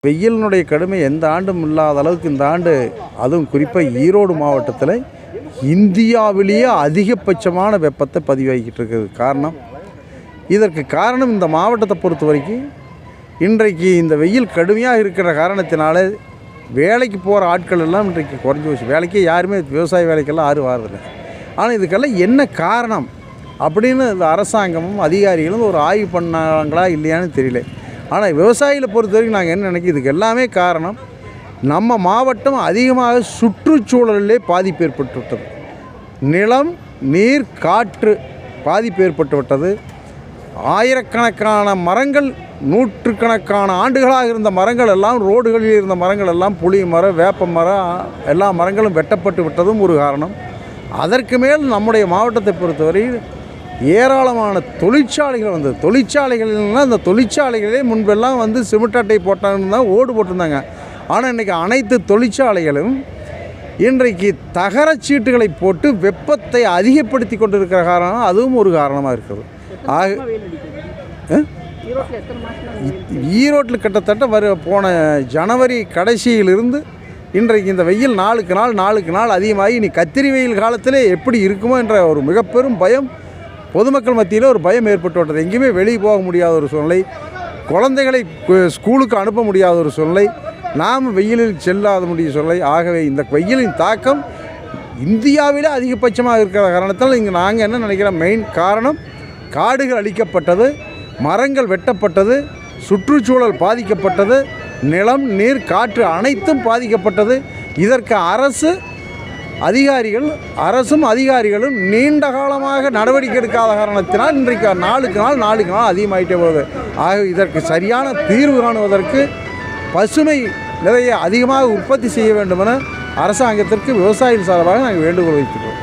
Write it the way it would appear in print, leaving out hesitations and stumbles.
வெயிலினுடைய கடுமை எந்த ஆண்டும் இல்லாத அளவுக்கு இந்த ஆண்டு, அதுவும் குறிப்பாக ஈரோடு மாவட்டத்தில் இந்தியாவிலேயே அதிகபட்சமான வெப்பத்தை பதிவாகிக்கிட்டு இருக்கிறது. இதற்கு காரணம் இந்த மாவட்டத்தை பொறுத்த வரைக்கும் இன்றைக்கு இந்த வெயில் கடுமையாக இருக்கிற காரணத்தினால வேலைக்கு போகிற ஆட்கள் எல்லாம் இன்றைக்கு குறைஞ்சி போச்சு. வேலைக்கே யாருமே விவசாய வேலைக்கெல்லாம் யாரும் வாரதில்லை. ஆனால் இதுக்கெல்லாம் என்ன காரணம் அப்படின்னு இந்த அரசாங்கமும் அதிகாரிகளும் ஒரு ஆய்வு பண்ணாங்களா இல்லையான்னு தெரியல. ஆனால் விவசாயிகளை பொறுத்த வரைக்கும் நாங்கள் என்ன நினைக்கிறோம், இதுக்கு எல்லாமே காரணம் நம்ம மாவட்டம் அதிகமாக சுற்றுச்சூழலிலே பாதிப்பு ஏற்பட்டு விட்டது. நிலம், நீர், காற்று பாதிப்பு ஏற்பட்டு விட்டது. ஆயிரக்கணக்கான மரங்கள், நூற்றுக்கணக்கான ஆண்டுகளாக இருந்த மரங்கள் எல்லாம், ரோடுகளில் இருந்த மரங்கள் எல்லாம், புளி மரம், வேப்ப மரம், எல்லா மரங்களும் வெட்டப்பட்டு விட்டதும் ஒரு காரணம். அதற்கு மேல் நம்முடைய மாவட்டத்தை பொறுத்தவரை ஏராளமான தொழிற்சாலைகள் வந்தது. தொழிற்சாலைகள்னால் அந்த தொழிற்சாலைகளே முன்பெல்லாம் சிமெண்ட் அட்டை போட்டாங்கன்னு தான் ஓடு போட்டிருந்தாங்க. ஆனால் இன்றைக்கி அனைத்து தொழிற்சாலைகளும் இன்றைக்கு தகரச்சீட்டுகளை போட்டு வெப்பத்தை அதிகப்படுத்தி கொண்டிருக்கிற காரணம் அதுவும் ஒரு காரணமாக இருக்குது. ஈரோட்டில் கிட்டத்தட்ட போன ஜனவரி கடைசியிலிருந்து இன்றைக்கு இந்த வெயில் நாளுக்கு நாள் அதிகமாகி இனி கத்திரி வெயில் காலத்திலே எப்படி இருக்குமோ என்ற ஒரு மிகப்பெரும் பயம் பொதுமக்கள் மத்தியில் ஒரு பயம் ஏற்பட்டு விட்டது. எங்கேயுமே வெளியே போக முடியாத ஒரு சூழ்நிலை, குழந்தைகளை ஸ்கூலுக்கு அனுப்ப முடியாத ஒரு சூழ்நிலை, நாம் வெயிலில் செல்லாத முடிய சூழ்நிலை. ஆகவே இந்த வெயிலின் தாக்கம் இந்தியாவிலே அதிகபட்சமாக இருக்கிற காரணத்தால் இங்கே நாங்கள் என்ன நினைக்கிறோம், மெயின் காரணம் காடுகள் அழிக்கப்பட்டது, மரங்கள் வெட்டப்பட்டது, சுற்றுச்சூழல் பாதிக்கப்பட்டது, நிலம், நீர், காற்று அனைத்தும் பாதிக்கப்பட்டது. இதற்கு அரசும் அதிகாரிகளும் நீண்ட காலமாக நடவடிக்கை எடுக்காத காரணத்தினால் இன்றைக்கு நாளுக்கு நாள் அதிகமாகிட்டே போகுது. ஆக இதற்கு சரியான தீர்வு காணுவதற்கு பசுமை நிறைய அதிகமாக உற்பத்தி செய்ய வேண்டுமென அரசாங்கத்திற்கு விவசாயிகள் சார்பாக நாங்கள் வேண்டுகோள் வைக்கிறோம்.